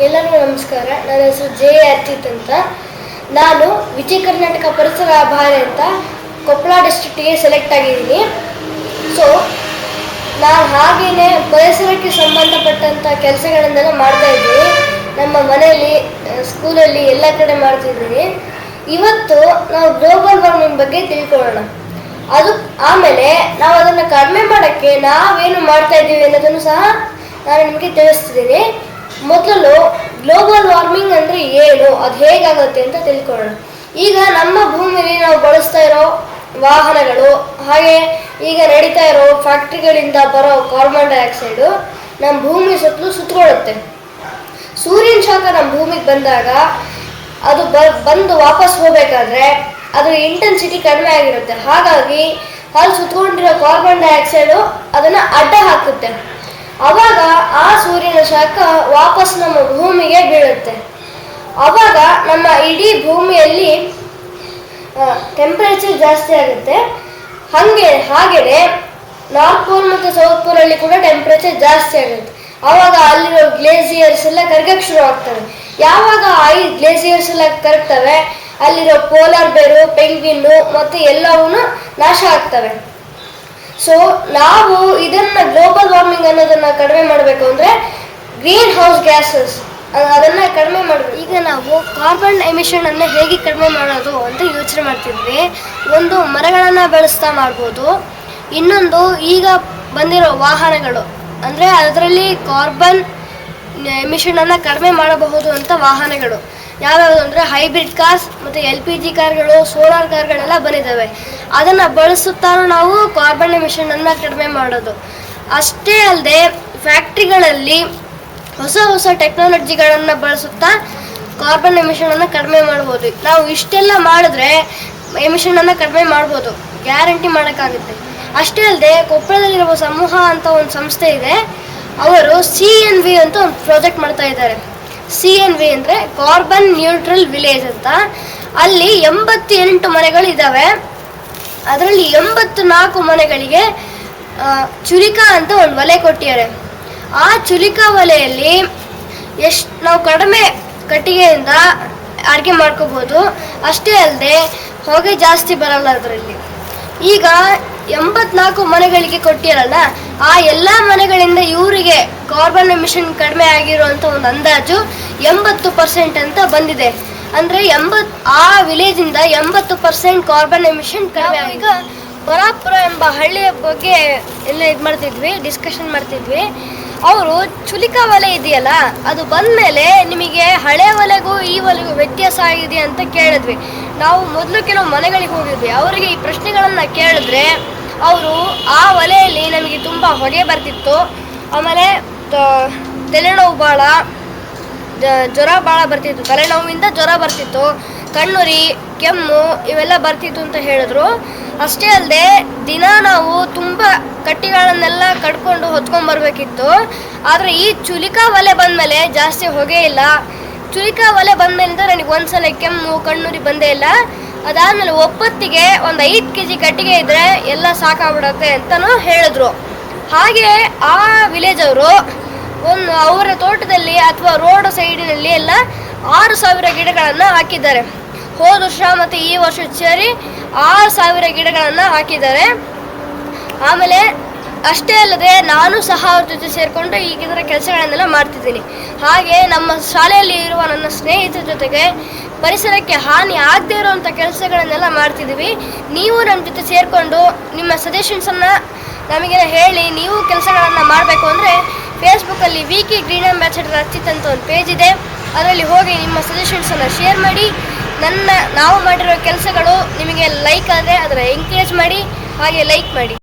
ಎಲ್ಲರಿಗೂ ನಮಸ್ಕಾರ. ನನ್ನ ಹೆಸರು ಜೆ ಅರ್ಚಿತ್ ಅಂತ. ನಾನು ವಿಜಯ ಕರ್ನಾಟಕ ಪರಿಸರ ಆಭಾರ ಅಂತ ಕೊಪ್ಪಳ ಡಿಸ್ಟ್ರಿಕ್ಟಿಗೆ ಸೆಲೆಕ್ಟ್ ಆಗಿದ್ದೀನಿ. ಸೊ ನಾನು ಹಾಗೆಯೇ ಪರಿಸರಕ್ಕೆ ಸಂಬಂಧಪಟ್ಟಂಥ ಕೆಲಸಗಳನ್ನೆಲ್ಲ ಮಾಡ್ತಾ ಇದ್ದೀನಿ. ನಮ್ಮ ಮನೆಯಲ್ಲಿ, ಸ್ಕೂಲಲ್ಲಿ ಎಲ್ಲ ಕಡೆ ಮಾಡ್ತಿದ್ದೀನಿ. ಇವತ್ತು ನಾವು ಗ್ಲೋಬಲ್ ವಾರ್ಮಿಂಗ್ ಬಗ್ಗೆ ತಿಳ್ಕೊಳ್ಳೋಣ. ಅದು ಆಮೇಲೆ ನಾವು ಅದನ್ನು ಕಡಿಮೆ ಮಾಡೋಕ್ಕೆ ನಾವೇನು ಮಾಡ್ತಾ ಇದ್ದೀವಿ ಅನ್ನೋದನ್ನು ಸಹ ನಾನು ನಿಮಗೆ ತಿಳಿಸ್ತಿದ್ದೀನಿ. ಮೊದಲು ಗ್ಲೋಬಲ್ ವಾರ್ಮಿಂಗ್ ಅಂದರೆ ಏನು, ಅದು ಹೇಗಾಗುತ್ತೆ ಅಂತ ತಿಳ್ಕೊಳ್ಳೋಣ. ಈಗ ನಮ್ಮ ಭೂಮಿಯಲ್ಲಿ ನಾವು ಬಳಸ್ತಾ ಇರೋ ವಾಹನಗಳು, ಹಾಗೆ ಈಗ ನಡೀತಾ ಇರೋ ಫ್ಯಾಕ್ಟ್ರಿಗಳಿಂದ ಬರೋ ಕಾರ್ಬನ್ ಡೈಆಕ್ಸೈಡು ನಮ್ಮ ಭೂಮಿ ಸುತ್ತಲೂ ಸುತ್ತಕೊಳ್ಳುತ್ತೆ. ಸೂರ್ಯನ ಶಾಖ ನಮ್ಮ ಭೂಮಿಗೆ ಬಂದಾಗ ಅದು ಬಂದು ವಾಪಸ್ ಹೋಗಬೇಕಾದ್ರೆ ಅದರ ಇಂಟೆನ್ಸಿಟಿ ಕಡಿಮೆ ಆಗಿರುತ್ತೆ. ಹಾಗಾಗಿ ಅಲ್ಲಿ ಸುತ್ತಕೊಂಡಿರೋ ಕಾರ್ಬನ್ ಡೈಆಕ್ಸೈಡು ಅದನ್ನು ಅಡ್ಡ ಹಾಕುತ್ತೆ. ಆವಾಗ ಆ ಸೂರ್ಯನ ಶಾಖ ವಾಪಸ್ ನಮ್ಮ ಭೂಮಿಗೆ ಬೀಳುತ್ತೆ. ಆವಾಗ ನಮ್ಮ ಇಡೀ ಭೂಮಿಯಲ್ಲಿ ಟೆಂಪರೇಚರ್ ಜಾಸ್ತಿ ಆಗುತ್ತೆ. ಹಾಗೆಯೇ ನಾರ್ತ್ ಪೋಲ್ ಮತ್ತು ಸೌತ್ ಪೋಲಲ್ಲಿ ಕೂಡ ಟೆಂಪರೇಚರ್ ಜಾಸ್ತಿ ಆಗುತ್ತೆ. ಆವಾಗ ಅಲ್ಲಿರೋ ಗ್ಲೇಸಿಯರ್ಸ್ ಎಲ್ಲ ಕರಗಕ್ಕೆ ಶುರು ಆಗ್ತವೆ. ಯಾವಾಗ ಈ ಗ್ಲೇಸಿಯರ್ಸ್ ಎಲ್ಲ ಕರಗ್ತವೆ, ಅಲ್ಲಿರೋ ಪೋಲಾರ್ ಬೇರು, ಪೆಂಗ್ವಿನ್ನು ಮತ್ತು ಎಲ್ಲವೂ ನಾಶ ಆಗ್ತವೆ. ಸೊ ನಾವು ಇದನ್ನು ಗ್ಲೋಬಲ್ ವಾರ್ಮಿಂಗ್ ಅನ್ನೋದನ್ನು ಕಡಿಮೆ ಮಾಡಬೇಕು ಅಂದರೆ ಗ್ರೀನ್ ಹೌಸ್ ಗ್ಯಾಸಸ್ ಅದನ್ನು ಕಡಿಮೆ ಮಾಡಬೇಕು. ಈಗ ನಾವು ಕಾರ್ಬನ್ ಎಮಿಷನನ್ನು ಹೇಗೆ ಕಡಿಮೆ ಮಾಡೋದು ಅಂತ ಯೋಚನೆ ಮಾಡ್ತಿದ್ವಿ. ಒಂದು, ಮರಗಳನ್ನು ಬೆಳೆಸ್ತಾ ಮಾಡ್ಬೋದು. ಇನ್ನೊಂದು, ಈಗ ಬಂದಿರೋ ವಾಹನಗಳು ಅಂದರೆ ಅದರಲ್ಲಿ ಕಾರ್ಬನ್ ಎಮಿಷನನ್ನು ಕಡಿಮೆ ಮಾಡಬಹುದು ಅಂತ ವಾಹನಗಳು ಯಾವ್ಯಾವುದು ಅಂದರೆ ಹೈಬ್ರಿಡ್ ಕಾರ್ಸ್ ಮತ್ತು LPG ಕಾರ್ಗಳು, ಸೋಲಾರ್ ಕಾರ್ಗಳೆಲ್ಲ ಬಂದಿದ್ದಾವೆ. ಅದನ್ನು ಬಳಸುತ್ತಾ ನಾವು ಕಾರ್ಬನ್ ಎಮಿಷನನ್ನು ಕಡಿಮೆ ಮಾಡೋದು. ಅಷ್ಟೇ ಅಲ್ಲದೆ ಫ್ಯಾಕ್ಟ್ರಿಗಳಲ್ಲಿ ಹೊಸ ಟೆಕ್ನಾಲಜಿಗಳನ್ನು ಬಳಸುತ್ತಾ ಕಾರ್ಬನ್ ಎಮಿಷನನ್ನು ಕಡಿಮೆ ಮಾಡ್ಬೋದು. ನಾವು ಇಷ್ಟೆಲ್ಲ ಮಾಡಿದ್ರೆ ಎಮಿಷನನ್ನು ಕಡಿಮೆ ಮಾಡ್ಬೋದು, ಗ್ಯಾರಂಟಿ ಮಾಡೋಕ್ಕಾಗುತ್ತೆ. ಅಷ್ಟೇ ಅಲ್ಲದೆ ಕೊಪ್ಪಳದಲ್ಲಿರುವ ಸಮೂಹ ಅಂತ ಒಂದು ಸಂಸ್ಥೆ ಇದೆ. ಅವರು CNV ಅಂತ ಒಂದು ಪ್ರಾಜೆಕ್ಟ್ ಮಾಡ್ತಾ ಇದ್ದಾರೆ. CNV ಅಂದರೆ ಕಾರ್ಬನ್ ನ್ಯೂಟ್ರಲ್ ವಿಲೇಜ್ ಅಂತ. ಅಲ್ಲಿ 88 ಮನೆಗಳಿದ್ದಾವೆ. ಅದರಲ್ಲಿ 84 ಮನೆಗಳಿಗೆ ಚುಲಿಕಾ ಅಂತ ಒಂದು ಒಲೆ ಕೊಟ್ಟಿದ್ದಾರೆ. ಆ ಚುಲಿಕಾ ಒಲೆಯಲ್ಲಿ ನಾವು ಕಡಿಮೆ ಕಟ್ಟಿಗೆಯಿಂದ ಅಡುಗೆ ಮಾಡ್ಕೋಬೋದು. ಅಷ್ಟೇ ಅಲ್ಲದೆ ಹೊಗೆ ಜಾಸ್ತಿ ಬರಲ್ಲ ಅದರಲ್ಲಿ. ಈಗ 84 ಮನೆಗಳಿಗೆ ಕೊಟ್ಟಿರಲ್ಲ, ಆ ಎಲ್ಲ ಮನೆಗಳಿಂದ ಇವರಿಗೆ ಕಾರ್ಬನ್ ಎಮಿಷನ್ ಕಡಿಮೆ ಆಗಿರುವಂಥ ಒಂದು ಅಂದಾಜು 80% ಅಂತ ಬಂದಿದೆ. ಅಂದರೆ ಆ ವಿಲೇಜಿಂದ 80% ಕಾರ್ಬನ್ ಎಮಿಷನ್ ಕಡಿಮೆ. ಈಗ ಬರಾಪುರ ಎಂಬ ಹಳ್ಳಿಯ ಬಗ್ಗೆ ಎಲ್ಲ ಡಿಸ್ಕಷನ್ ಮಾಡ್ತಿದ್ವಿ. ಅವರು ಚುಲಿಕಾ ಒಲೆ ಇದೆಯಲ್ಲ, ಅದು ಬಂದಮೇಲೆ ನಿಮಗೆ ಹಳೆ ಒಲೆಗೂ ಈ ಒಲೆಗೂ ವ್ಯತ್ಯಾಸ ಆಗಿದೆ ಅಂತ ಕೇಳಿದ್ವಿ. ನಾವು ಮೊದಲು ಕೆಲವು ಮನೆಗಳಿಗೆ ಹೋಗಿದ್ವಿ. ಅವರಿಗೆ ಈ ಪ್ರಶ್ನೆಗಳನ್ನು ಕೇಳಿದ್ರೆ ಅವರು ಆ ಒಲೆಯಲ್ಲಿ ನಮಗೆ ತುಂಬ ಹೊಗೆ ಬರ್ತಿತ್ತು, ಆಮೇಲೆ ತಲೆನೋವು ಜ್ವರ ಭಾಳ ಬರ್ತಿತ್ತು, ತಲೆನೋವಿಂದ ಜ್ವರ ಬರ್ತಿತ್ತು, ಕಣ್ಣುರಿ, ಕೆಮ್ಮು ಇವೆಲ್ಲ ಬರ್ತಿತ್ತು ಅಂತ ಹೇಳಿದ್ರು. ಅಷ್ಟೇ ಅಲ್ಲದೆ ದಿನ ನಾವು ತುಂಬ ಕಟ್ಟಿಗಳನ್ನೆಲ್ಲ ಕಡ್ಕೊಂಡು ಹೊತ್ಕೊಂಡ್ಬರ್ಬೇಕಿತ್ತು. ಆದರೆ ಈ ಚುಲಿಕಾ ಒಲೆ ಬಂದಮೇಲೆ ಜಾಸ್ತಿ ಹೊಗೆ ಇಲ್ಲ. ಚುಲಿಕಾ ಒಲೆ ಬಂದಮೇಲಿಂದ ನನಗೆ ಒಂದ್ಸಲ ಕೆಮ್ಮು, ಕಣ್ಣುರಿ ಬಂದೇ ಇಲ್ಲ. ಅದಾದಮೇಲೆ ಒಪ್ಪತ್ತಿಗೆ ಒಂದು 5 kg ಕಟ್ಟಿಗೆ ಇದ್ದರೆ ಎಲ್ಲ ಸಾಕಾಗ್ಬಿಡತ್ತೆ ಅಂತಲೂ ಹೇಳಿದ್ರು. ಹಾಗೆ ಆ ವಿಲೇಜ್ ಅವರು ಅವರ ತೋಟದಲ್ಲಿ ಅಥವಾ ರೋಡ್ ಸೈಡಿನಲ್ಲಿ ಎಲ್ಲ 6,000 ಗಿಡಗಳನ್ನು ಹಾಕಿದ್ದಾರೆ. ಹೋದ ವರ್ಷ ಮತ್ತು ಈ ವರ್ಷ ಸೇರಿ 6,000 ಗಿಡಗಳನ್ನು ಹಾಕಿದ್ದಾರೆ. ಆಮೇಲೆ ಅಷ್ಟೇ ಅಲ್ಲದೆ ನಾನು ಸಹ ಅವ್ರ ಜೊತೆ ಸೇರಿಕೊಂಡು ಈಗಿನ ಕೆಲಸಗಳನ್ನೆಲ್ಲ ಮಾಡ್ತಿದ್ದೀನಿ. ಹಾಗೆ ನಮ್ಮ ಶಾಲೆಯಲ್ಲಿ ಇರುವ ನನ್ನ ಸ್ನೇಹಿತರ ಜೊತೆಗೆ ಪರಿಸರಕ್ಕೆ ಹಾನಿ ಆಗದೇ ಇರುವಂಥ ಕೆಲಸಗಳನ್ನೆಲ್ಲ ಮಾಡ್ತಿದ್ದೀವಿ. ನೀವು ನಮ್ಮ ಜೊತೆ ಸೇರಿಕೊಂಡು ನಿಮ್ಮ ಸಜೆಷನ್ಸನ್ನು ನಮಗೆಲ್ಲ ಹೇಳಿ ನೀವು ಕೆಲಸಗಳನ್ನು ಮಾಡಬೇಕು ಅಂದರೆ ಫೇಸ್ಬುಕ್ಕಲ್ಲಿ ವೀಕಿ ಗ್ರೀನ್ ಅಂಬಾಸಿಡರ್ ಅರ್ಚಿತ್ ಅಂತ ಒಂದು ಪೇಜ್ ಇದೆ. ಅದರಲ್ಲಿ ಹೋಗಿ ನಿಮ್ಮ ಸಜೆಷನ್ಸನ್ನು ಶೇರ್ ಮಾಡಿ. ನಾವು ಮಾಡಿರೋ ಕೆಲಸಗಳು ನಿಮಗೆ ಲೈಕ್ ಆದರೆ ಅದರ ಎಂಕರೇಜ್ ಮಾಡಿ, ಹಾಗೆ ಲೈಕ್ ಮಾಡಿ.